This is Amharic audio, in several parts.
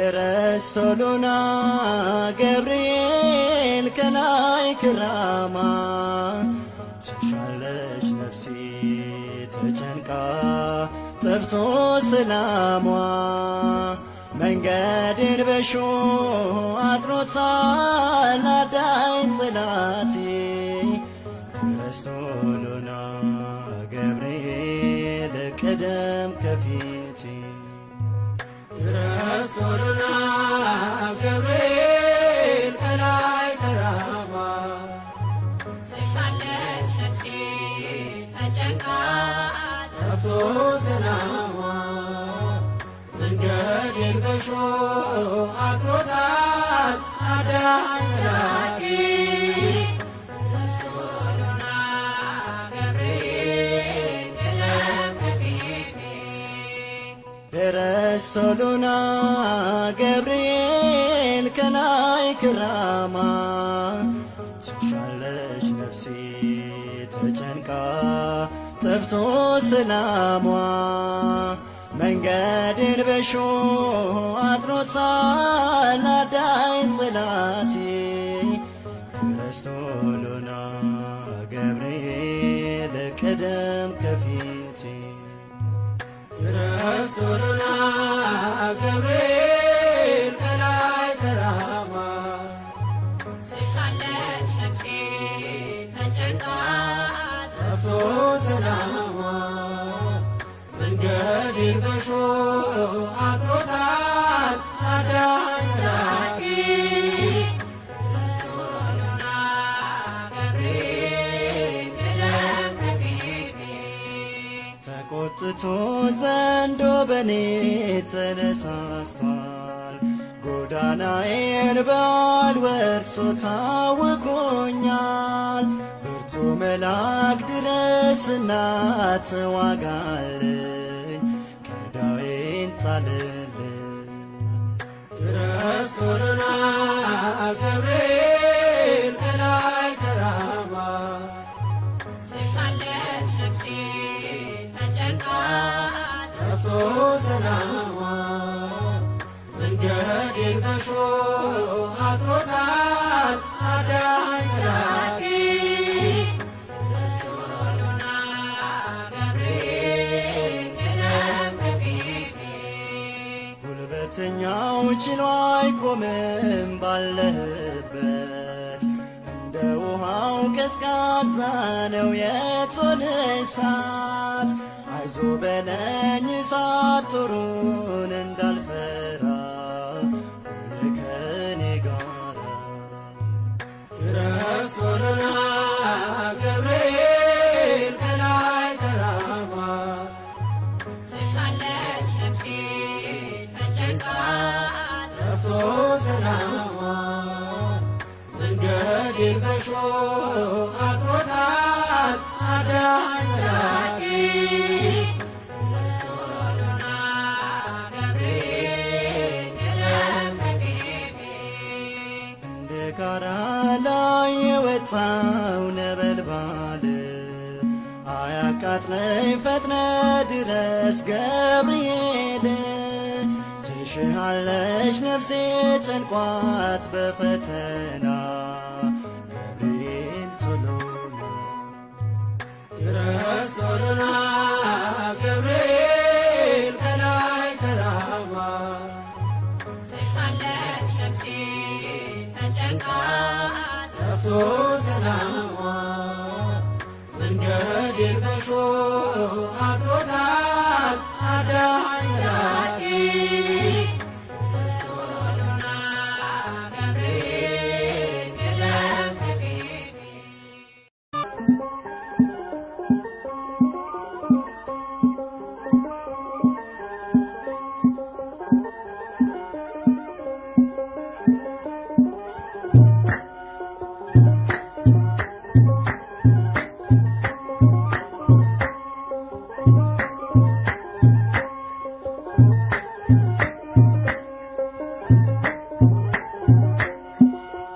درسولنا جبريل كناي كراما تشالش نفسي تجنكا تفتو سلاموا من قادر بشو أتروتال نادين صلاتي درسولنا جبريل كدم كفيتي درسولنا جبريل كناي كراما تشالش نفسي تجنكا تفتو سلاموا من قادر بشو أتروتال نادين صلاتي درسولنا جبريل كناي كراما تشالش نفسي تجنكا تفتو سلاموا من قادر بشو أتروتال نادين صلاتي درسولنا جبريل كدم كفيتي درسولنا جبريل كناي كراما تشالش نفسي تجنكا تفتو سلاموا من قادر بشو أتروتال نادين صلاتي درسولنا جبريل كدم كفيتي ተቆጥቶ ዘንዶ በኔ ተነሳስቷል ጎዳናዬን ባልወርሶ ታውኮኛል ብርቱ መልአክ ድረስና ተዋጋልኝ ከዳዬን ጣልልኝ درسولنا جبريل كناي كراما تشالش نفسي تجنكا تفتو سلاموا من قادر بشو أتروتال نادين صلاتي درسولنا جبريل كدم كفيتي ጉልበተኛው ችሎ አይቆምም ባለህበት እንደ ውሃው ቀዝቃዛ ነው የቶን እሳት አይዞ በለኝ እሳት ጦሩን እንዳልፈራ ሆነ ከኔ ጋራ درسولنا جبريل كناي كراما تشالش نفسي تجنكا تفتو سلاموا من قادر بشو أتروتال نادين صلاتي درسولنا جبريل كدم كفيتي እንደ ጋራ ላይ የወጣው ነበልባል አያቃጥለኝ ፈጥነ ድረስ ገብርኤል ትሽሃለች ነፍሴ ጨንቋት በፈተና ገብርኤል ቶሎና درسولنا جبريل كناي كراما تشالش نفسي تجنكا تفتو سلاموا من قادر بشو أتروتال نادين صلاتي درسولنا جبريل كدم كفيتي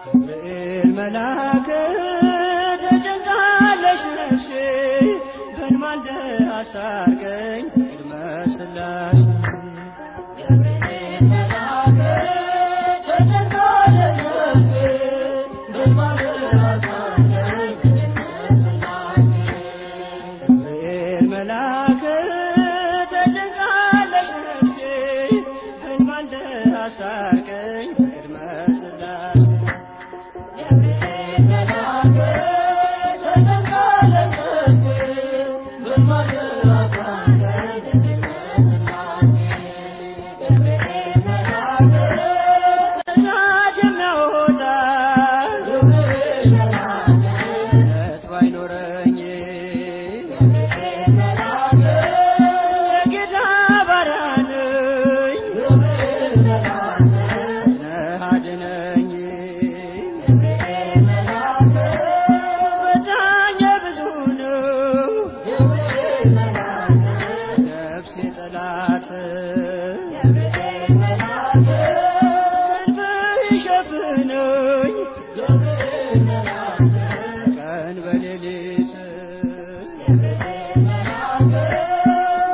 ገብርኤል መልአክ ተጨንቃለች ነፍሴ በንማልደ አስታርቀኝ ቅድመ ሥላሴ ገብርኤል መልአክ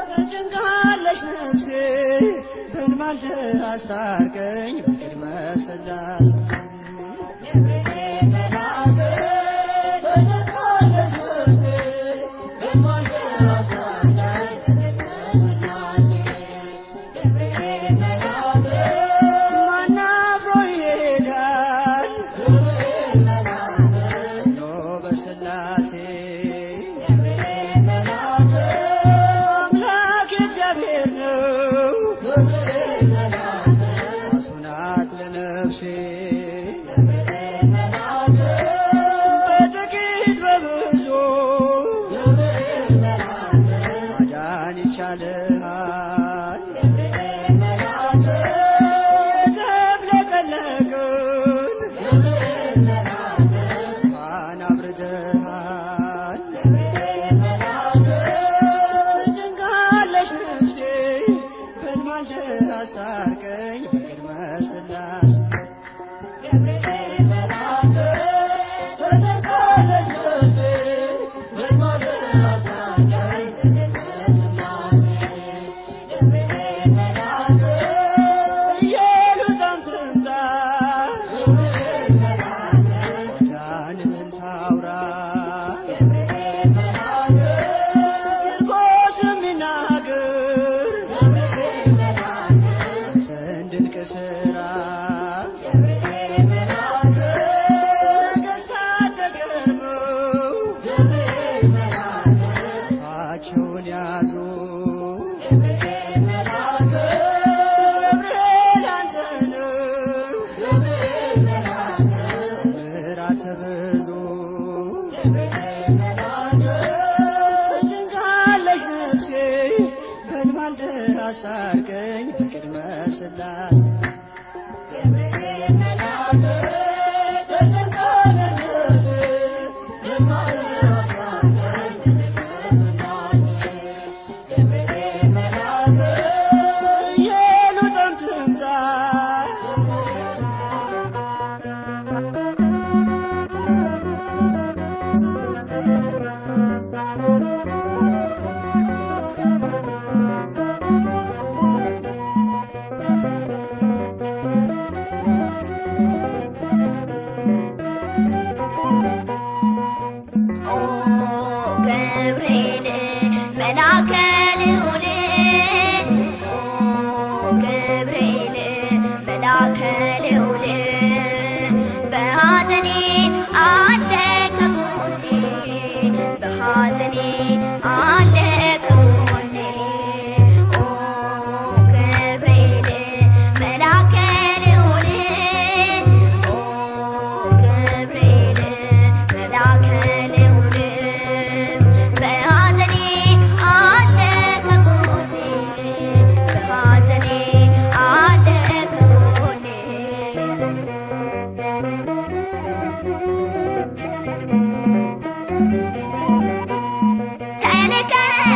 ተጨንቃለች ነፍሴ በንማልደ አስታርቀኝ በቅድመ ሥላሴ በጥቂት በብዙ ማዳን ይቻልሃል የተፍለቀለቅን እንኳን አብርደሃል ተጨንቃለች ነፍሴ በንማልደ አስታርቀኝ በቅድመ ሥላሴ ተጨንቃለች ነፍሴ በንማልደ አስታርቀኝ በቅድመ ሥላሴ Take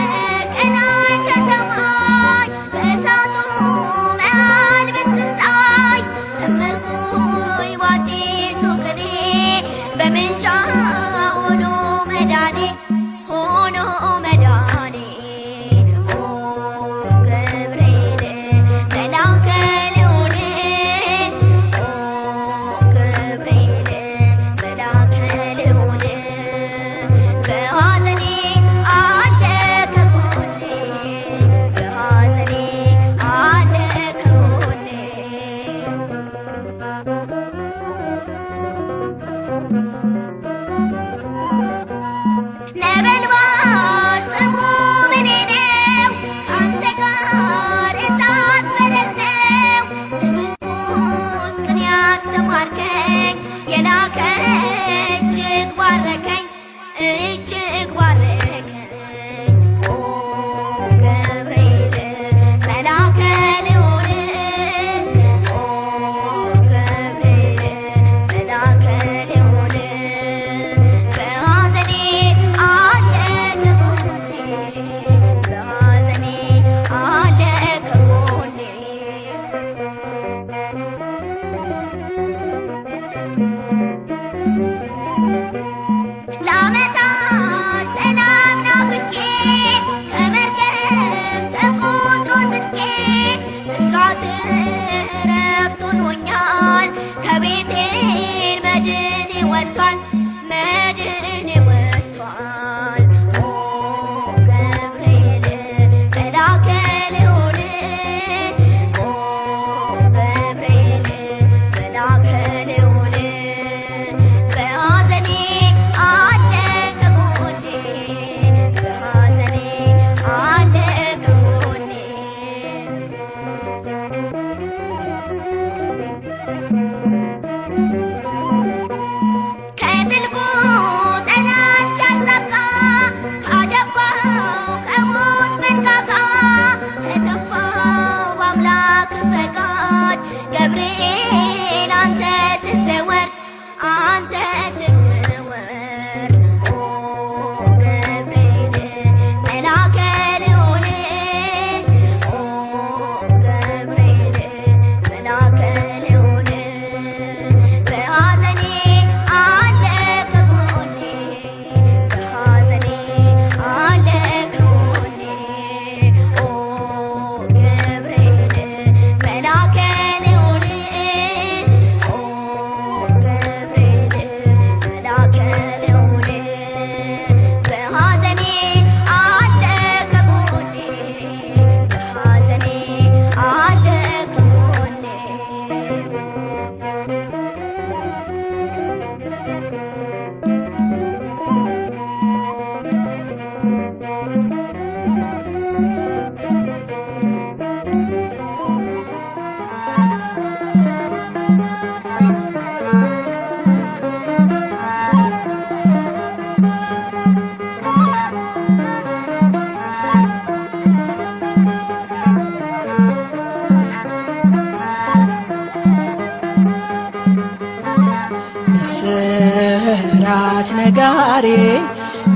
ምስራች ነጋሪ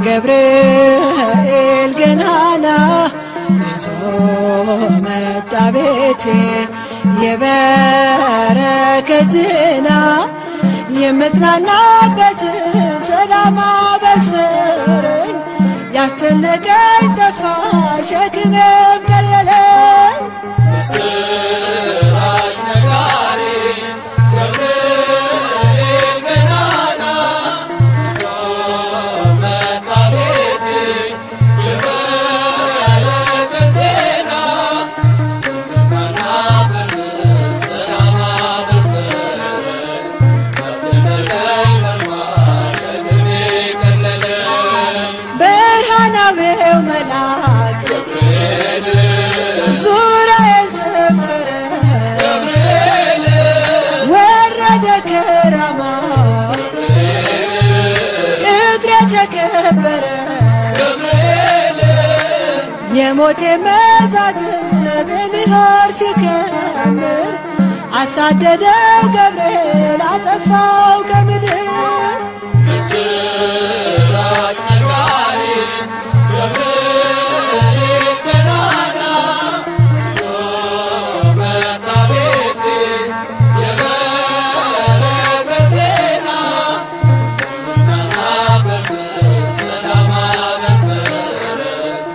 ገብርኤል ገናና ይዞ መጣ ቤቴ የበረከት ዜና የምጽናናበት ሰላም አበሰረኝ ያስጨነቀኝ ጠፋ ሸክሜም ቀለለኝ ምስራች ነጋሪ ገብርኤል ገናና ይዞ መጣ ቤቴ የበረከት ዜና የምጽናናበት ሰላም አበሰረኝ ያስጨነቀኝ ጠፋ ሸክሜ ቀለለኝ ብርሃናዊው መልአክ ገብርኤል ዙሪያዬን ሰፈረ ገብርኤል ወረደ ከራማ እግሬ ተከበረ ገብርኤል የሞቴ መዛግብት በንሃር ሲከምር አሳደደ ገብርኤል አጠፋው ከምድር ምስራች ነጋሪ ገብርኤል ገናና ይዞ መጣ ቤቴ የበረከት ዜና የምጽናናበት ሰላም አበሰረኝ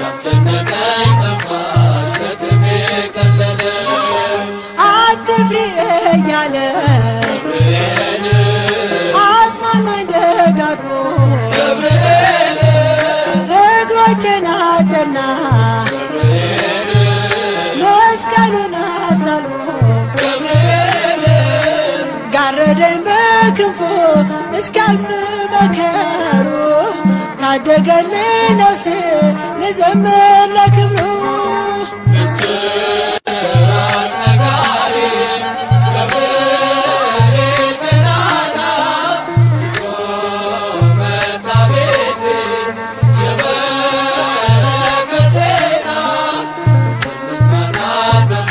ያስጨነቀኝ ጠፋ ሸክሜ ቀለለኝ አትፍሪ እያለ ገብርኤል አጽናናኝ ደጋግሞ ገብርኤል እግሮቼን አጸና ገብርኤል መስቀሉን አሳልፎ ገብርኤል ጋረደኝ በክንፉ እስካልፍ መከሩ ታደገልኝ ነፍሴ ልዘምር ለክብሩ ምስራች ነጋሪ ገብርኤል ገናና ይዞ መጣ ቤቴ የበረከት ዜና የምጽናናበት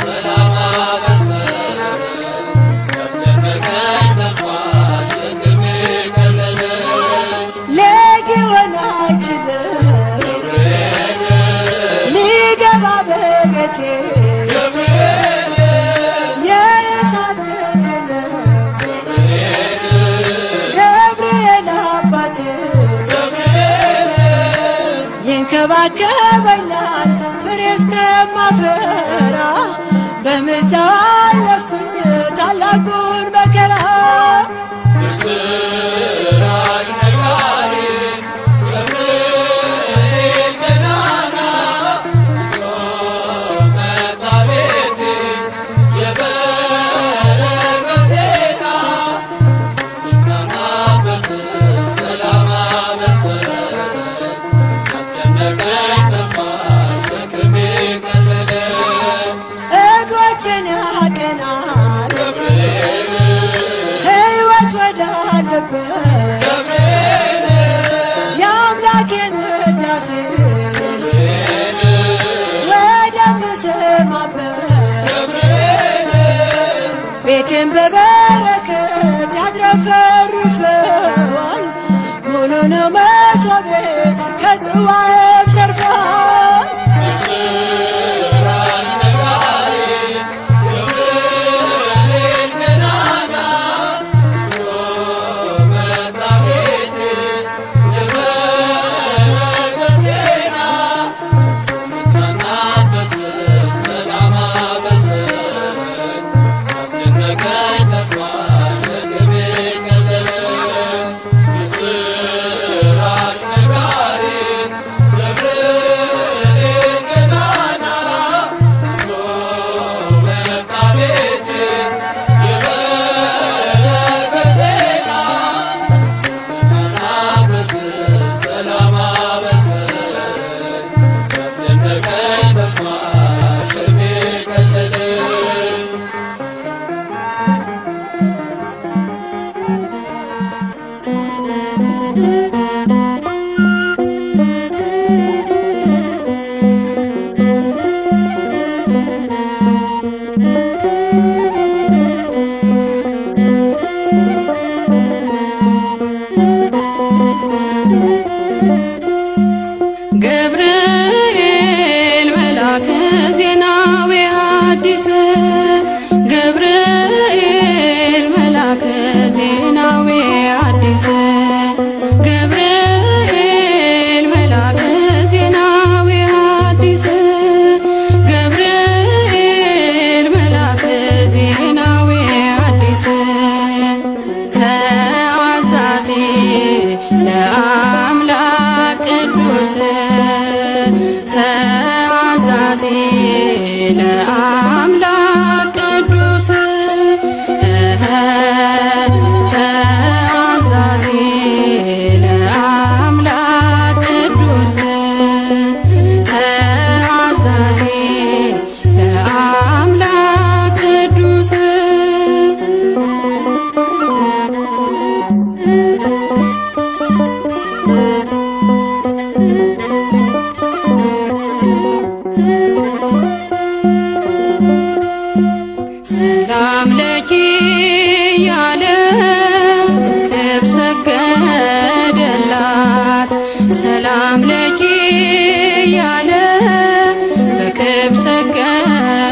ሰላም አበሰረኝ ያስጨነቀኝ ጠፋ ሸክሜ ቀለለኝ ሊሆን አይችልም ገብርኤል ሊገባ በቤቴ ገብርኤል የእሳት ቅጥር ገብርኤል ገብርኤል አባቴ ገብርኤል ይንከባከበኛል ፍሬ እስከማፈራ በምልጃው አለፍኩኝ ታላቁን መከራ ምስራች ነጋሪ ገብርኤል ገናና ይዞ መጣ ቤቴ የበረከት ዜና የምጽናናበት ሰላም አበሰረኝ ያስጨነቀኝ ጠፋ ሸክሜ ቀለለኝ እግሮቼን ያቀናል ገብርኤል ሕይወት ወዳለበት ገብርኤል የአምላኬን ውዳሴ ገብርኤል ወደምሰማበት ገብርኤል ቤቴን በበረከት ያትረፈርፈዋል ሙሉ ነው መሶቤ ከጽዋዬም ተርፏል ምስራች ነጋሪ ገብርኤል ገናና ይዞ መጣ ቤቴ የበረከት ዜና የምጽናናበት ሰላም አበሰረኝ ያስጨነቀኝ ጠፋ ሸክሜ ቀለለኝ ምስራች ነጋሪ ገብርኤል መልአከ ዜናዊ ሐዲስ ገብርኤል መልአከ ዜናዊ ሐዲስ ገብርኤል መልአከ ዜናዊ ሐዲስ ገብርኤል መልአከ ዜናዊ ሐዲስ ተአዛዚ ለአምላክ ቅዱስ ተአዛዚ ለአምላክ ቅዱስ ተአዛዚ ለአምላክ ቅዱስ ተአዛዚ ለአምላክ ቅዱስ ሰላም ለኪ ያለ ክብር ሰገደላት ሰላም ለኪ ያለ በክብር ሰገደላት